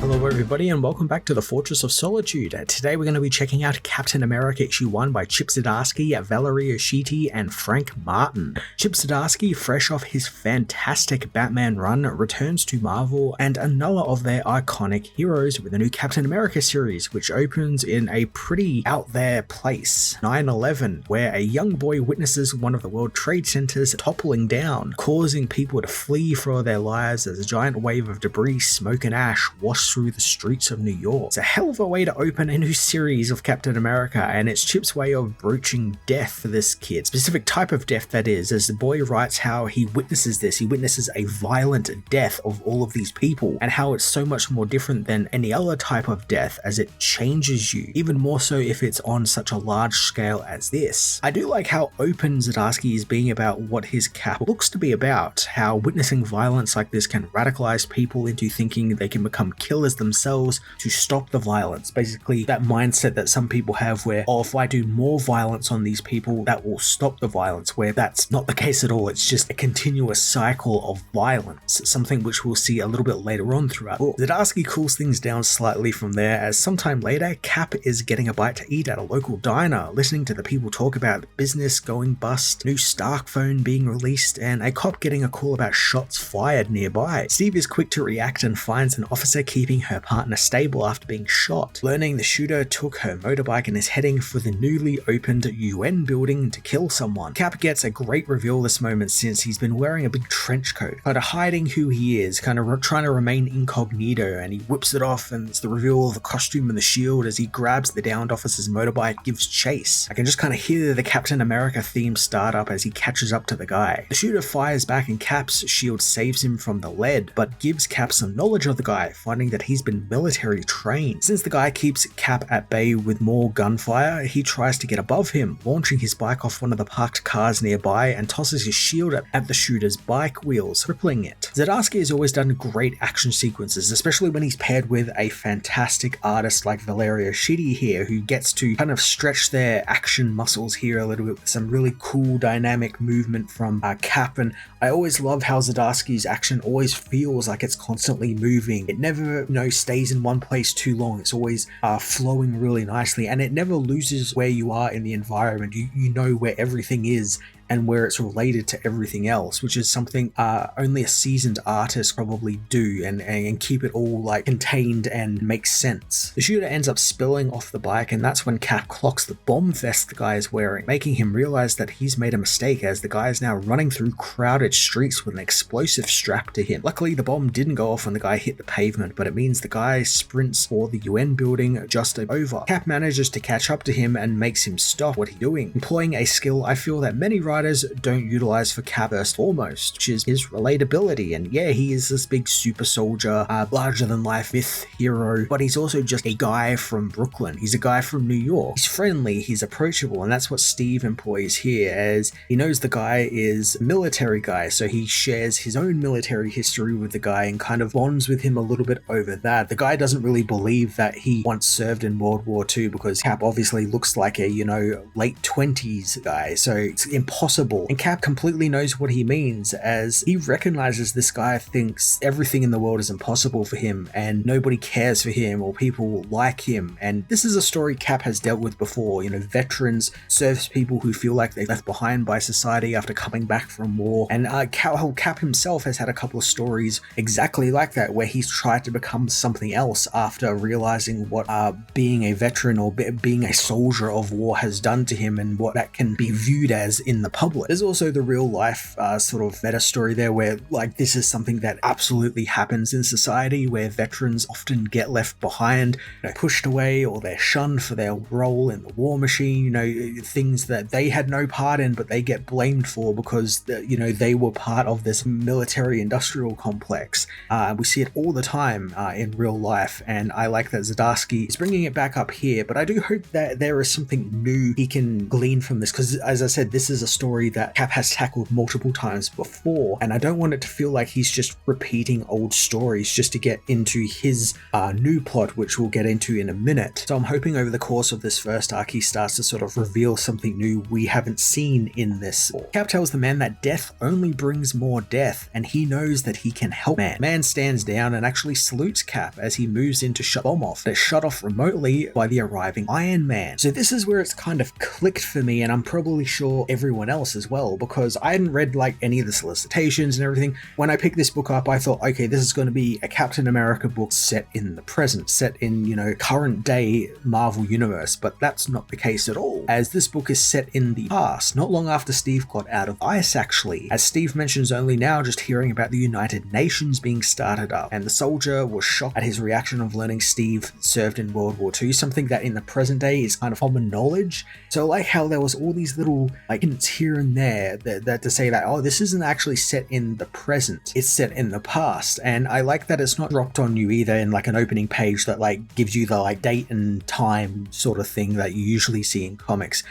Hello everybody and welcome back to the Fortress of Solitude. Today we're going to be checking out Captain America issue 1 by Chip Zdarsky, Valerie Oshiti and Frank Martin. Chip Zdarsky, fresh off his fantastic Batman run, returns to Marvel and another of their iconic heroes with a new Captain America series, which opens in a pretty out there place, 9/11, where a young boy witnesses one of the World Trade Centers toppling down, causing people to flee for their lives as a giant wave of debris, smoke and ash wash through the streets of New York. It's a hell of a way to open a new series of Captain America, and it's Chip's way of broaching death for this kid. Specific type of death, that is, as the boy writes how he witnesses this. He witnesses a violent death of all of these people, and how it's so much more different than any other type of death, as it changes you, even more so if it's on such a large scale as this. I do like how open Zdarsky is being about what his Cap looks to be about, how witnessing violence like this can radicalize people into thinking they can become killers themselves to stop the violence. Basically, that mindset that some people have where, oh, if I do more violence on these people, that will stop the violence, where that's not the case at all. It's just a continuous cycle of violence, something which we'll see a little bit later on throughout the book. Zdarsky cools things down slightly from there, as sometime later, Cap is getting a bite to eat at a local diner, listening to the people talk about the business going bust, new Stark phone being released, and a cop getting a call about shots fired nearby. Steve is quick to react and finds an officer keeping her partner stable after being shot, learning the shooter took her motorbike and is heading for the newly opened UN building to kill someone. Cap gets a great reveal this moment, since he's been wearing a big trench coat, kind of hiding who he is, kind of trying to remain incognito, and he whips it off and it's the reveal of the costume and the shield as he grabs the downed officer's motorbike, gives chase. I can just kind of hear the Captain America theme start up as he catches up to the guy. The shooter fires back and Cap's shield saves him from the lead, but gives Cap some knowledge of the guy, finding that he's been military trained. Since the guy keeps Cap at bay with more gunfire, he tries to get above him, launching his bike off one of the parked cars nearby and tosses his shield at the shooter's bike wheels, crippling it. Zdarsky has always done great action sequences, especially when he's paired with a fantastic artist like Valerie Oshiti here, who gets to kind of stretch their action muscles here a little bit with some really cool dynamic movement from Cap. And I always love how Zdarsky's action always feels like it's constantly moving. It never, stays in one place too long. It's always flowing really nicely, and it never loses where you are in the environment. You know where everything is and where it's related to everything else, which is something only a seasoned artist probably do, and keep it all like contained and make sense. The shooter ends up spilling off the bike, and that's when Cap clocks the bomb vest the guy is wearing, making him realize that he's made a mistake, as the guy is now running through crowded streets with an explosive strapped to him. Luckily, the bomb didn't go off when the guy hit the pavement, but it means the guy sprints for the UN building just over. Cap manages to catch up to him and makes him stop what he's doing, employing a skill I feel that many writers don't utilize for Cap first and foremost, which is his relatability. And yeah, he is this big super soldier, larger than life myth hero, but he's also just a guy from Brooklyn. He's a guy from New York. He's friendly, he's approachable, and that's what Steve employs here, as he knows the guy is a military guy, so he shares his own military history with the guy and kind of bonds with him a little bit over that. The guy doesn't really believe that he once served in World War II, because Cap obviously looks like a, late 20s guy, so it's impossible. And Cap completely knows what he means, as he recognizes this guy thinks everything in the world is impossible for him and nobody cares for him or people like him. And this is a story Cap has dealt with before. Veterans, service people who feel like they're left behind by society after coming back from war. And Cap himself has had a couple of stories exactly like that, where he's tried to become something else after realizing what being a veteran or being a soldier of war has done to him, and what that can be viewed as in the public. There's also the real life sort of meta story there, where like this is something that absolutely happens in society, where veterans often get left behind, pushed away, or they're shunned for their role in the war machine, things that they had no part in, but they get blamed for because they were part of this military industrial complex. We see it all the time in real life, and I like that Zdarsky is bringing it back up here, but I do hope that there is something new he can glean from this, because as I said, this is a story story that Cap has tackled multiple times before, and I don't want it to feel like he's just repeating old stories just to get into his new plot, which we'll get into in a minute. So I'm hoping over the course of this first arc he starts to sort of reveal something new we haven't seen in this. Cap tells the man that death only brings more death, and he knows that he can help Man. Man stands down and actually salutes Cap as he moves in to shut the bomb off. They're shut off remotely by the arriving Iron Man. So this is where it's kind of clicked for me, and I'm probably sure everyone else as well, because I hadn't read like any of the solicitations and everything. When I picked this book up, I thought, okay, this is going to be a Captain America book set in the present, set in, you know, current day Marvel universe, but that's not the case at all, as this book is set in the past, not long after Steve got out of ice actually, as Steve mentions only now just hearing about the United Nations being started up, and the soldier was shocked at his reaction of learning Steve served in World War II, something that in the present day is kind of common knowledge. So I like how there was all these little like hints here and there that to say that, oh, this isn't actually set in the present, it's set in the past. And I like that it's not dropped on you either in like an opening page that like gives you the like date and time sort of thing that you usually see in comics.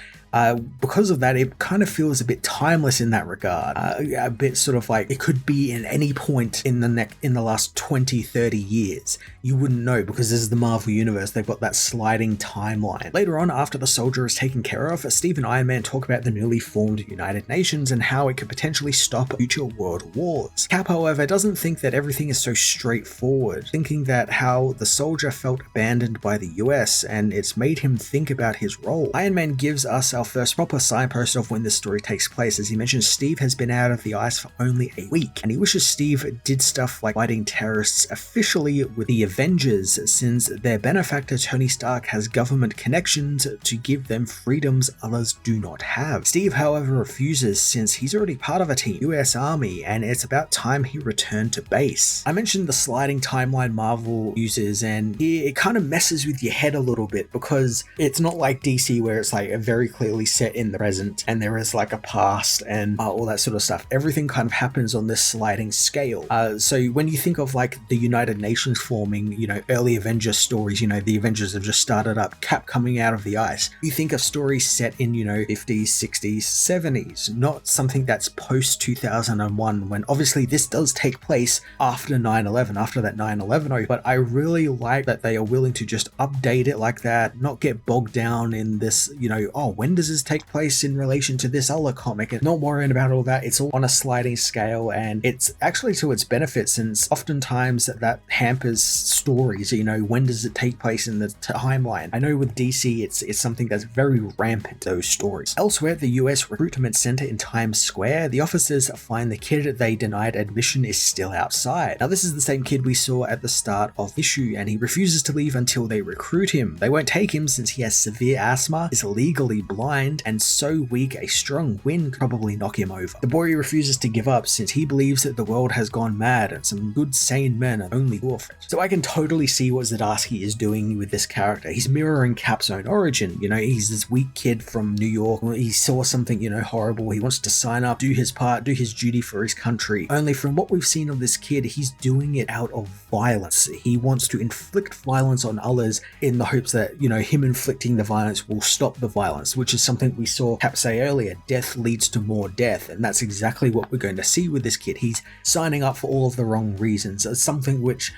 Because of that, it kind of feels a bit timeless in that regard, a bit sort of like it could be in any point in the last 20-30 years. You wouldn't know, because this is the Marvel universe, they've got that sliding timeline. Later on, after the soldier is taken care of, Steve and Iron Man talk about the newly formed United Nations and how it could potentially stop future world wars. Cap, however, doesn't think that everything is so straightforward, thinking that how the soldier felt abandoned by the US and it's made him think about his role. Iron Man gives us our first proper signpost of when this story takes place, as he mentions Steve has been out of the ice for only a week, and he wishes Steve did stuff like fighting terrorists officially with the Avengers, since their benefactor Tony Stark has government connections to give them freedoms others do not have. Steve, however, refuses, since he's already part of a team, US Army, and it's about time he returned to base. I mentioned the sliding timeline Marvel uses, and here it kind of messes with your head a little bit, because it's not like DC where it's like a very clearly set in the present and there is like a past and all that sort of stuff. Everything kind of happens on this sliding scale. So when you think of like the United Nations forming, you know, early Avengers stories, you know, the Avengers have just started up, Cap coming out of the ice, you think of stories set in, you know, 50s, 60s, 70s, not something that's post 2001, when obviously this does take place after 9/11, after that 9/11, but I really like that they are willing to just update it like that, not get bogged down in this, you know, oh, when does this take place in relation to this other comic, and not worrying about all that. It's all on a sliding scale, and it's actually to its benefit, since oftentimes that hampers stories. You know, when does it take place in the timeline? I know with DC it's something that's very rampant, those stories. Elsewhere, the US recruitment center in Times Square, the officers find the kid they denied admission is still outside. Now this is the same kid we saw at the start of the issue, and he refuses to leave until they recruit him. They won't take him since he has severe asthma, is legally blind, and so weak a strong wind could probably knock him over. The boy refuses to give up, since he believes that the world has gone mad and some good sane men are only orphans. So I can totally see what Zdarsky is doing with this character. He's mirroring Cap's own origin. You know, he's this weak kid from New York. He saw something, you know, horrible. He wants to sign up, do his part, do his duty for his country. Only from what we've seen of this kid, he's doing it out of violence. He wants to inflict violence on others in the hopes that, you know, him inflicting the violence will stop the violence, which is something we saw Cap say earlier. Death leads to more death, and that's exactly what we're going to see with this kid. He's signing up for all of the wrong reasons. It's something which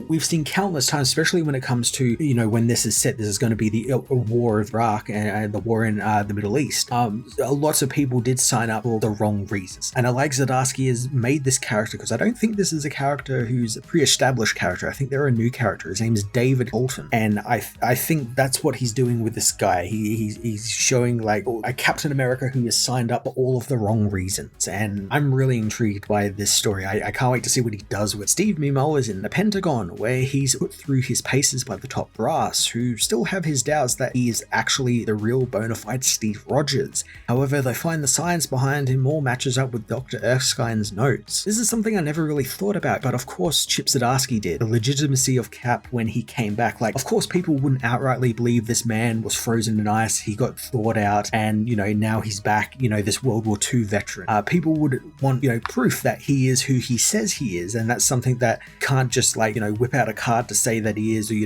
we've seen countless times, especially when it comes to, you know, when this is set, this is going to be the war of Iraq and the war in the Middle East. Lots of people did sign up for the wrong reasons, and I like Zdarsky has made this character, because I don't think this is a character who's a pre-established character. I think they're a new character. His name is David Bolton, and I think that's what he's doing with this guy. He's showing like a Captain America who has signed up for all of the wrong reasons, and I'm really intrigued by this story. I can't wait to see what he does with Steve. Meanwhile, is in the Pentagon, where he's put through his paces by the top brass, who still have his doubts that he is actually the real bona fide Steve Rogers. However, they find the science behind him all matches up with Dr. Erskine's notes. This is something I never really thought about, but of course Chip Zdarsky did. The legitimacy of Cap when he came back. Like, of course people wouldn't outrightly believe this man was frozen in ice. He got thawed fought out, and now he's back, this World War II veteran. People would want proof that he is who he says he is, and that's something that can't just whip out a card to say that he is. Or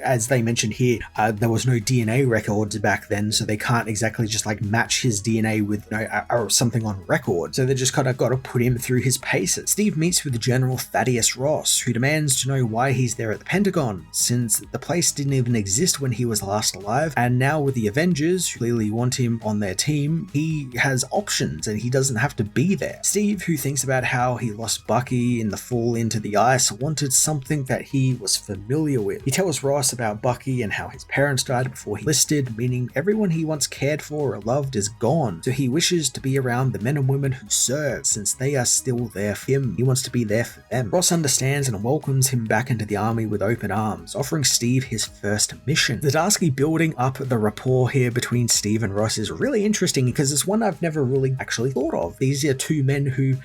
as they mentioned here, there was no DNA records back then, so they can't exactly just match his DNA with or something on record. So they just kind of got to put him through his paces. Steve meets with General Thaddeus Ross, who demands to know why he's there at the Pentagon, since the place didn't even exist when he was last alive, and now with the Avengers, who clearly want him on their team, he has options and he doesn't have to be there. Steve, who thinks about how he lost Bucky in the fall into the ice, wanted something that he was familiar with. He tells Ross about Bucky and how his parents died before he enlisted, meaning everyone he once cared for or loved is gone, so he wishes to be around the men and women who serve, since they are still there for him. He wants to be there for them. Ross understands and welcomes him back into the army with open arms, offering Steve his first mission. Zdarsky building up the rapport here between Steve and Ross is really interesting because it's one I've never really actually thought of. These are two men who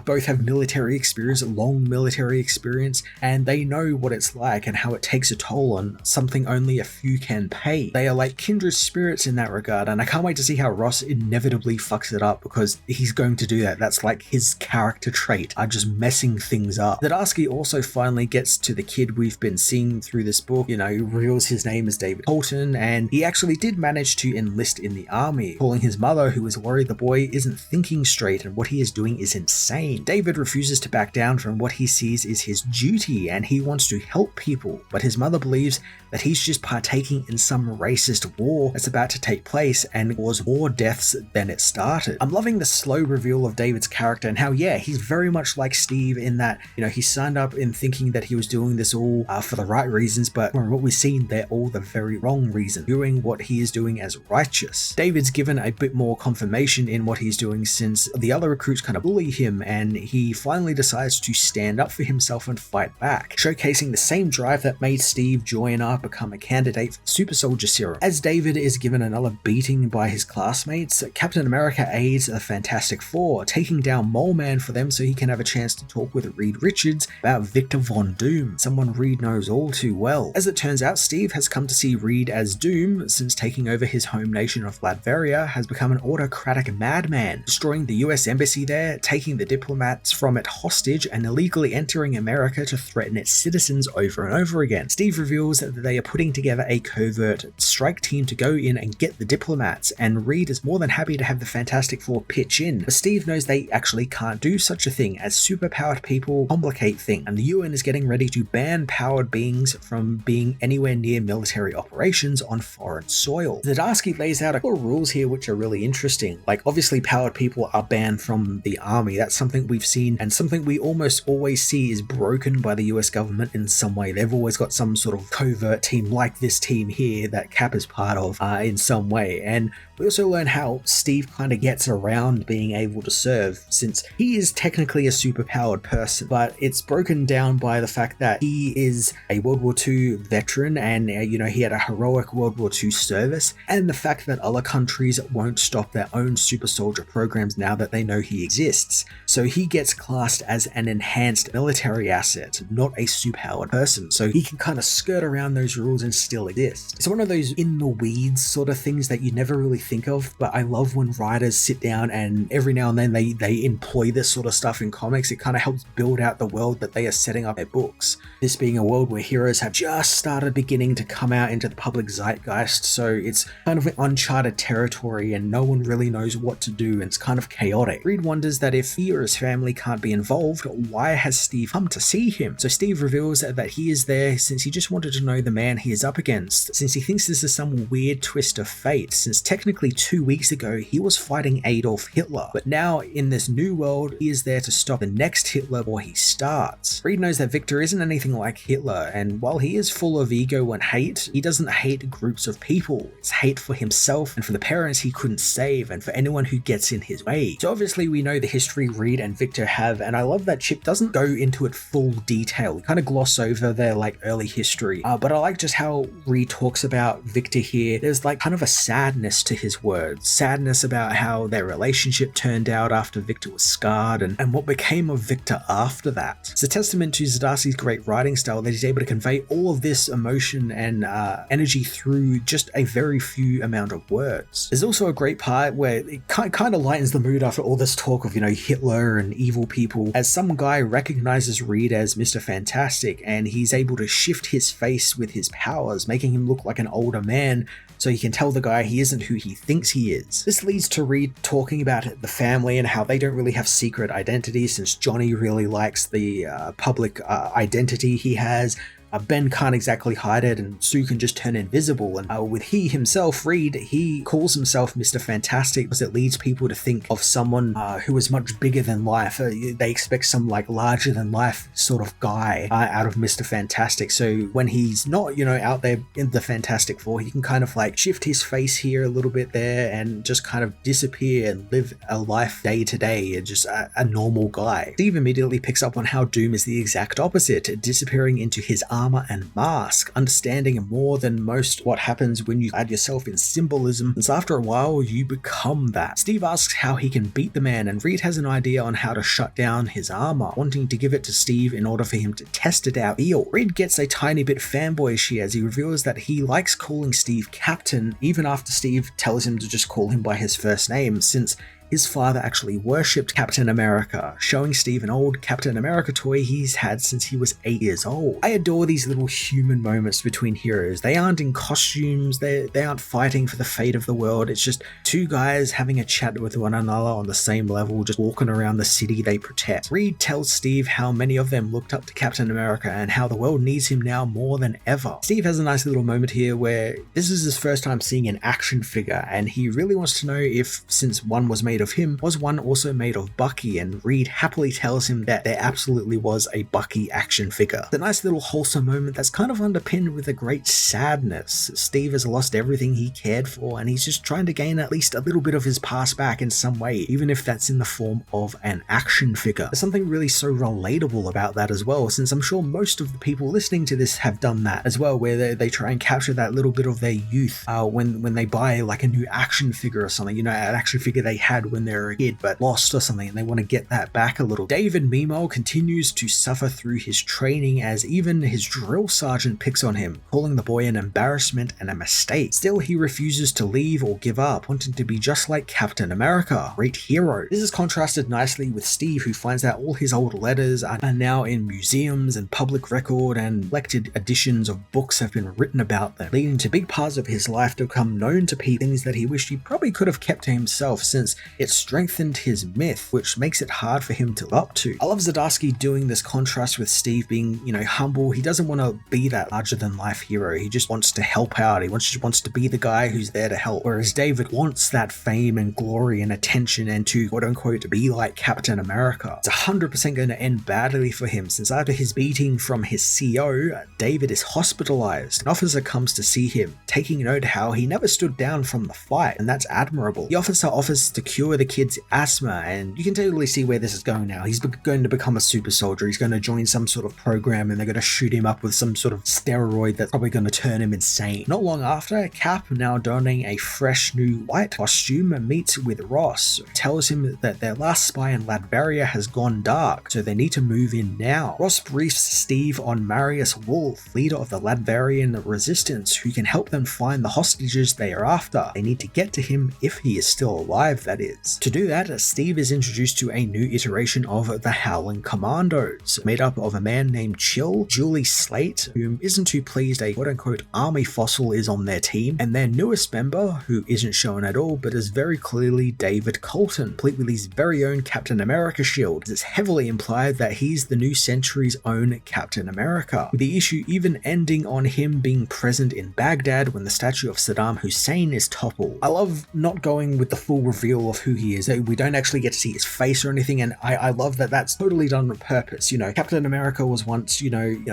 both have military experience, long military experience, and they know what it's like and how it takes a toll on something only a few can pay. They are like kindred spirits in that regard, and I can't wait to see how Ross inevitably fucks it up, because he's going to do that. That's like his character trait, just messing things up. Zdarsky also finally gets to the kid we've been seeing through this book, reveals his name is David Holton, and he actually did manage to enlist in the army, calling his mother, who is worried the boy isn't thinking straight and what he is doing is insane. David refuses to back down from what he sees is his duty, and he wants to help people, but his mother believes that he's just partaking in some racist war that's about to take place and cause more deaths than it started. I'm loving the slow reveal of David's character and how, he's very much like Steve in that, he signed up in thinking that he was doing this all for the right reasons, but from what we've seen, they're all the very wrong reason, doing what he is doing as righteous. David's given a bit more confirmation in what he's doing since the other recruits kind of bully him, and he finally decides to stand up for himself and fight back, showcasing the same drive that made Steve join up, become a candidate for the Super Soldier Serum. As David is given another beating by his classmates, Captain America aids the Fantastic Four, taking down Mole Man for them so he can have a chance to talk with Reed Richards about Victor Von Doom, someone Reed knows all too well. As it turns out, Steve has come to see Reed as Doom, since taking over his home nation of Latveria has become an autocratic madman, destroying the US embassy there, taking the diplomats from it hostage, and illegally entering America to threaten its citizens over and over again. Steve reveals that they are putting together a covert strike team to go in and get the diplomats, and Reed is more than happy to have the Fantastic Four pitch in, but Steve knows they actually can't do such a thing, as superpowered people complicate things, and the UN is getting ready to ban powered beings from being anywhere near military operations on foreign soil. Zdarsky lays out a couple of rules here which are really interesting. Obviously powered people are banned from the army. That's something we've seen, and something we almost always see is broken by the US government in some way. They've always got some sort of covert team like this team here that Cap is part of in some way. And we also learn how Steve kind of gets around being able to serve, since he is technically a superpowered person, but it's broken down by the fact that he is a World War II veteran, and he had a heroic World War II service, and the fact that other countries won't stop their own super soldier programs now that they know he exists. So he gets classed as an enhanced military asset, not a superpowered person, so he can kind of skirt around those rules and still exist. It's one of those in the weeds sort of things that you never really think of, but I love when writers sit down and every now and then they employ this sort of stuff in comics. It kind of helps build out the world that they are setting up their books. This being a world where heroes have just started beginning to come out into the public zeitgeist, so it's kind of an uncharted territory and no one really knows what to do, and it's kind of chaotic. Reed wonders that if he or his family can't be involved, why has Steve come to see him? So Steve reveals that he is there since he just wanted to know the man he is up against, since he thinks this is some weird twist of fate, since technically 2 weeks ago he was fighting Adolf Hitler, but now in this new world he is there to stop the next Hitler before he starts. Reed knows that Victor isn't anything like Hitler, and while he is full of ego and hate, he doesn't hate groups of people. It's hate for himself and for the parents he couldn't save and for anyone who gets in his way. So obviously we know the history Reed and Victor have, and I love that Chip doesn't go into it full detail. We kind of gloss over their early history, but I like just how Reed talks about Victor here. There's kind of a sadness to his his words. Sadness about how their relationship turned out after Victor was scarred, and what became of Victor after that. It's a testament to Zdarsky's great writing style that he's able to convey all of this emotion and energy through just a very few amount of words. There's also a great part where it kind of lightens the mood after all this talk of, Hitler and evil people, as some guy recognizes Reed as Mr. Fantastic, and he's able to shift his face with his powers, making him look like an older man, so he can tell the guy he isn't who he thinks he is. This leads to Reed talking about the family and how they don't really have secret identities, since Johnny really likes the public identity he has. Ben can't exactly hide it, and Sue can just turn invisible. And with he himself, Reed, he calls himself Mr. Fantastic because it leads people to think of someone who is much bigger than life. They expect some larger than life sort of guy out of Mr. Fantastic. So when he's not, out there in the Fantastic Four, he can kind of shift his face here a little bit there and just kind of disappear and live a life day to day, and just a normal guy. Steve immediately picks up on how Doom is the exact opposite, disappearing into his armor and mask, understanding more than most what happens when you add yourself in symbolism, since after a while you become that. Steve asks how he can beat the man, and Reed has an idea on how to shut down his armor, wanting to give it to Steve in order for him to test it out. Reed gets a tiny bit fanboyish here as he reveals that he likes calling Steve Captain, even after Steve tells him to just call him by his first name, since his father actually worshipped Captain America, showing Steve an old Captain America toy he's had since he was 8 years old. I adore these little human moments between heroes. They aren't in costumes, they aren't fighting for the fate of the world. It's just two guys having a chat with one another on the same level, just walking around the city they protect. Reed tells Steve how many of them looked up to Captain America and how the world needs him now more than ever. Steve has a nice little moment here where this is his first time seeing an action figure, and he really wants to know if, since one was made of him, was one also made of Bucky, and Reed happily tells him that there absolutely was a Bucky action figure. It's a nice little wholesome moment that's kind of underpinned with a great sadness. Steve has lost everything he cared for, and he's just trying to gain at least a little bit of his past back in some way, even if that's in the form of an action figure. There's something really so relatable about that as well, since I'm sure most of the people listening to this have done that as well, where they try and capture that little bit of their youth when they buy a new action figure or something, an action figure they had when they're a kid but lost or something, and they want to get that back a little. David, meanwhile, continues to suffer through his training, as even his drill sergeant picks on him, calling the boy an embarrassment and a mistake. Still, he refuses to leave or give up, wanting to be just like Captain America. Great hero. This is contrasted nicely with Steve, who finds out all his old letters are now in museums and public record, and collected editions of books have been written about them, leading to big parts of his life to become known to people, things that he wished he probably could have kept to himself, since it's strengthened his myth, which makes it hard for him to live up to. I love Zdarsky doing this contrast with Steve being, humble. He doesn't want to be that larger than life hero. He just wants to help out. He wants to be the guy who's there to help. Whereas David wants that fame and glory and attention and to quote unquote be like Captain America. It's 100% going to end badly for him, since after his beating from his CO, David is hospitalized. An officer comes to see him, taking note how he never stood down from the fight, and that's admirable. The officer offers to cure the kid's asthma, and you can totally see where this is going now. He's going to become a super soldier. He's going to join some sort of program, and they're going to shoot him up with some sort of steroid that's probably going to turn him insane. Not long after, Cap, now donning a fresh new white costume, meets with Ross, who tells him that their last spy in Latveria has gone dark, so they need to move in now. Ross briefs Steve on Marius Wolf, leader of the Latverian resistance, who can help them find the hostages they are after. They need to get to him if he is still alive, that is. To do that, Steve is introduced to a new iteration of the Howling Commandos, made up of a man named Chill, Julie Slate, who isn't too pleased a quote-unquote army fossil is on their team, and their newest member, who isn't shown at all but is very clearly David Colton, complete with his very own Captain America shield. It's heavily implied that he's the new century's own Captain America, with the issue even ending on him being present in Baghdad when the statue of Saddam Hussein is toppled. I love not going with the full reveal of who he is. We don't actually get to see his face or anything, and I love that that's totally done on purpose. Captain America was once,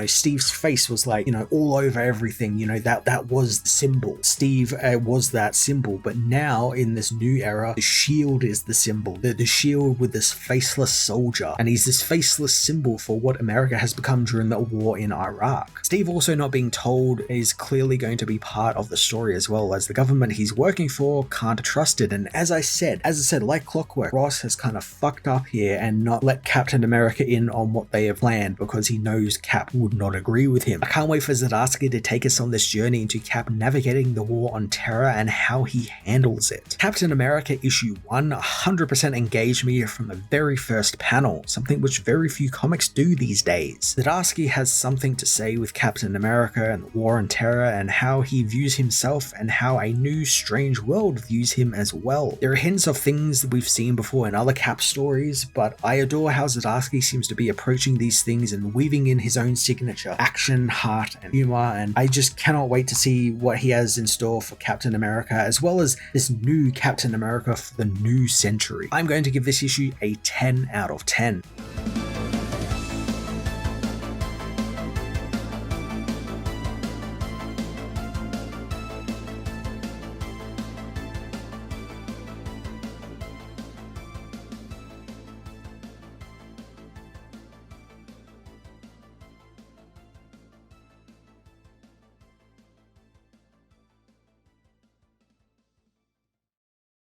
Steve's face was like, all over everything. That was the symbol. Steve was that symbol, but now in this new era, the shield is the symbol. The shield with this faceless soldier, and he's this faceless symbol for what America has become during the war in Iraq. Steve also not being told is clearly going to be part of the story as well, as the government he's working for can't trust it. And as I said, like clockwork, Ross has kind of fucked up here and not let Captain America in on what they have planned because he knows Cap would not agree with him. I can't wait for Zdarsky to take us on this journey into Cap navigating the war on terror and how he handles it. Captain America issue 1 100% engaged me from the very first panel, something which very few comics do these days. Zdarsky has something to say with Captain America and the war on terror and how he views himself and how a new strange world views him as well. There are hints of things that we've seen before in other Cap stories, but I adore how Zdarsky seems to be approaching these things and weaving in his own signature action, heart, and humor, and I just cannot wait to see what he has in store for Captain America, as well as this new Captain America for the new century. I'm going to give this issue a 10 out of 10.